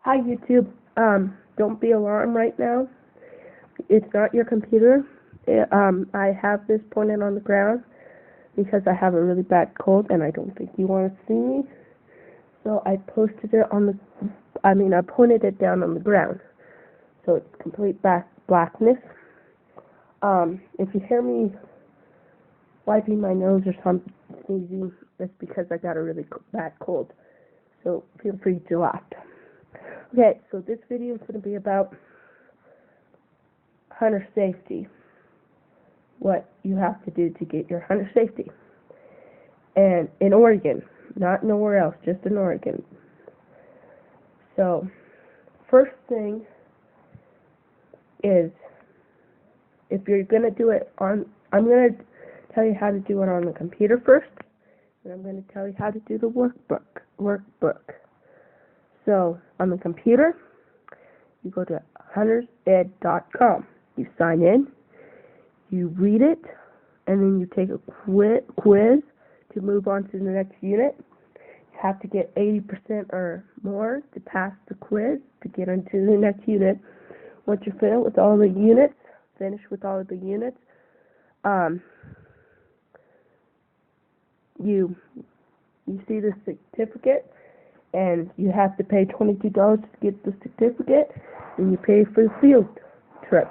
Hi YouTube. Don't be alarmed right now. It's not your computer. I have this pointed on the ground because I have a really bad cold and I don't think you want to see me. So I posted it on I pointed it down on the ground. So it's complete blackness. If you hear me wiping my nose or something sneezing, that's because I got a really bad cold. So feel free to laugh. Okay, so this video is going to be about hunter safety. What you have to do to get your hunter safety. And in Oregon, not nowhere else, just in Oregon. So, first thing is, if you're going to do it I'm going to tell you how to do it on the computer first, and I'm going to tell you how to do the workbook. So, on the computer, you go to huntersed.com. You sign in, you read it, and then you take a quiz to move on to the next unit. You have to get 80% or more to pass the quiz to get into the next unit. Once you finish with all the units, you see the certificate, and you have to pay $22 to get the certificate, and you pay for the field trip.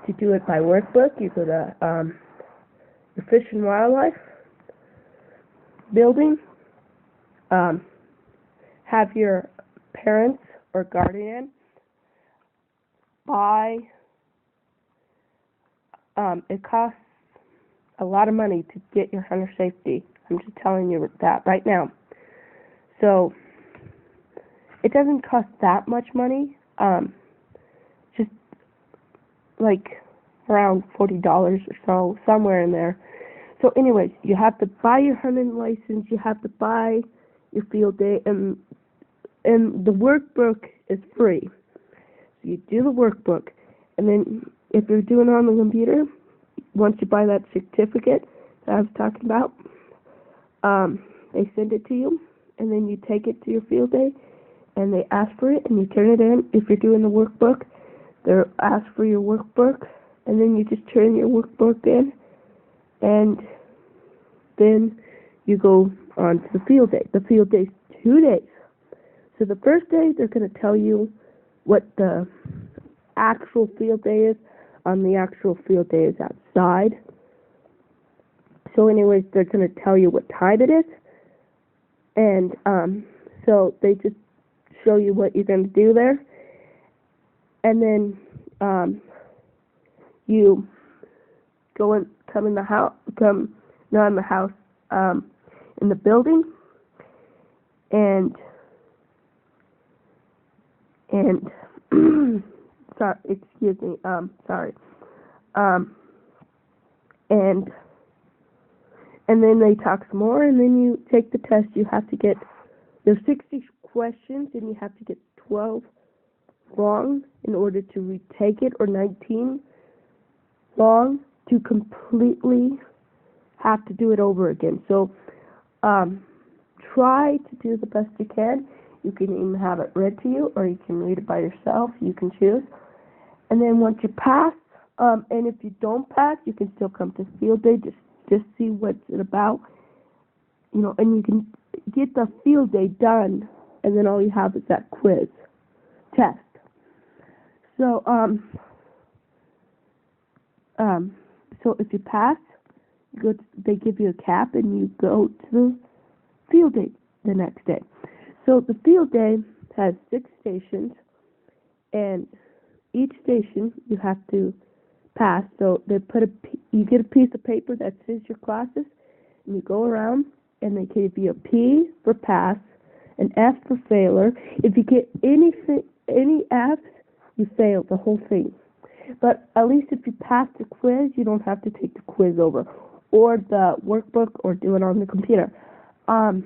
To do it by workbook, you go to the Fish and Wildlife building, have your parents or guardian buy, it costs a lot of money to get your hunter safety. I'm just telling you that right now. So, it doesn't cost that much money, just like around $40 or so, somewhere in there. So anyways, you have to buy your hunting license, you have to buy your field day, and the workbook is free. So you do the workbook, and then if you're doing it on the computer, once you buy that certificate that I was talking about, they send it to you, and then you take it to your field day, and they ask for it, and you turn it in. If you're doing the workbook, they'll ask for your workbook, and then you just turn your workbook in, and then you go on to the field day. The field day's 2 days. So the first day, they're going to tell you what the actual field day is. On the actual field day is outside. So anyways, they're going to tell you what time it is. And so they just show you what you're going to do there. And then you come in the house, in the building, and sorry, excuse me, sorry, and then they talk some more, and then you take the test. You have to get, there's 60 questions, and you have to get 12 wrong in order to retake it, or 19 wrong to completely have to do it over again. So try to do the best you can. You can even have it read to you, or you can read it by yourself. You can choose. And then once you pass, and if you don't pass, you can still come to field day, just see what's it about, and you can get the field day done, and then all you have is that quiz test. So so if you pass, they give you a cap, and you go to the field day the next day. So the field day has 6 stations, and each station you have to pass. So they you get a piece of paper that says your classes, and you go around, and they give you a P for pass, an F for failure. If you get any Fs, you fail the whole thing. But at least if you pass the quiz, you don't have to take the quiz over, or the workbook, or do it on the computer. And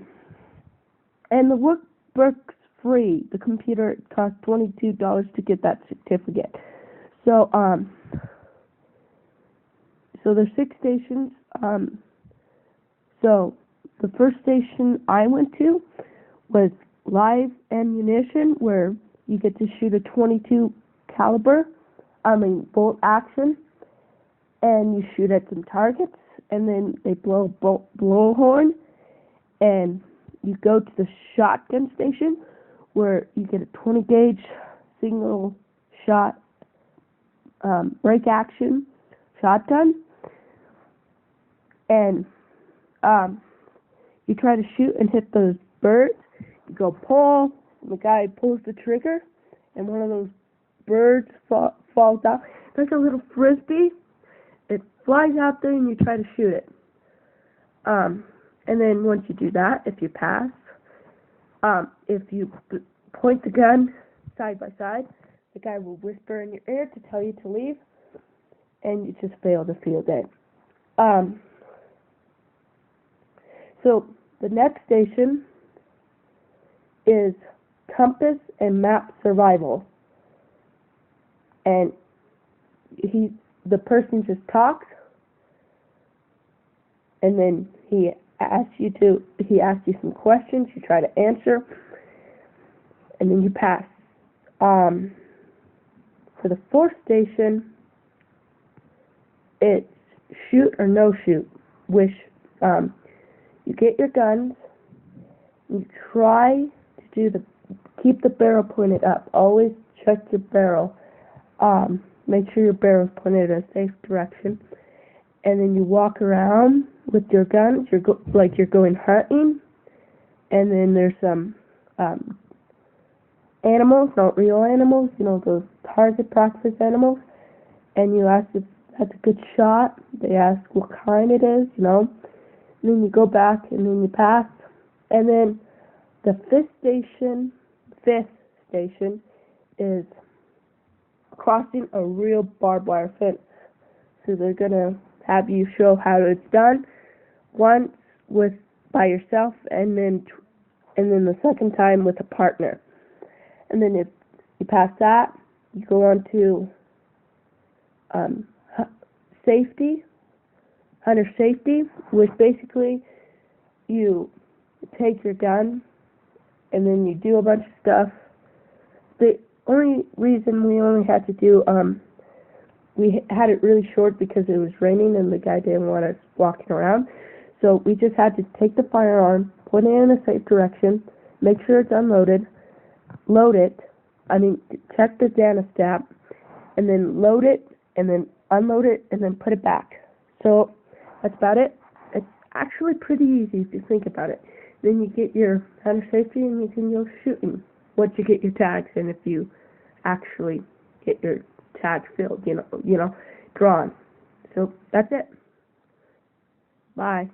the workbook's free. The computer costs $22 to get that certificate. So there's 6 stations. So the first station I went to was live ammunition where you get to shoot a 22 bolt action, and you shoot at some targets, and then they blow a horn, and you go to the shotgun station where you get a 20 gauge single shot break action shotgun, and you try to shoot and hit those birds. You go pull, and the guy pulls the trigger, and one of those birds falls out. It's like a little frisbee. It flies out there, and you try to shoot it. And then once you do that, if you pass, if you point the gun side by side, the guy will whisper in your ear to tell you to leave, and you just failed a field day. So the next station is compass and map survival, and the person just talks, and then he asks you some questions. You try to answer, and then you pass. For the fourth station, it's shoot or no shoot, which you get your guns, you try to keep the barrel pointed up. Always check your barrel. Make sure your barrel is pointed in a safe direction. And then you walk around with your guns. You're going hunting. And then there's some animals, not real animals, those target practice animals. And you ask if that's a good shot. They ask what kind it is, And then you go back and then you pass. And then the fifth station is crossing a real barbed wire fence. So they're going to have you show how it's done once by yourself, and then the second time with a partner. And then if you pass that, you go on to hunter safety, which basically you take your gun and then you do a bunch of stuff. The only reason we only had to do we had it really short because it was raining and the guy didn't want us walking around. So we just had to take the firearm, put it in a safe direction, make sure it's unloaded, check the datastat, and then load it, and then unload it, and then put it back. So that's about it. It's actually pretty easy if you think about it. Then you get your hunter safety and you can go shooting once you get your tags, and if you actually get your tags filled, drawn. So that's it. Bye.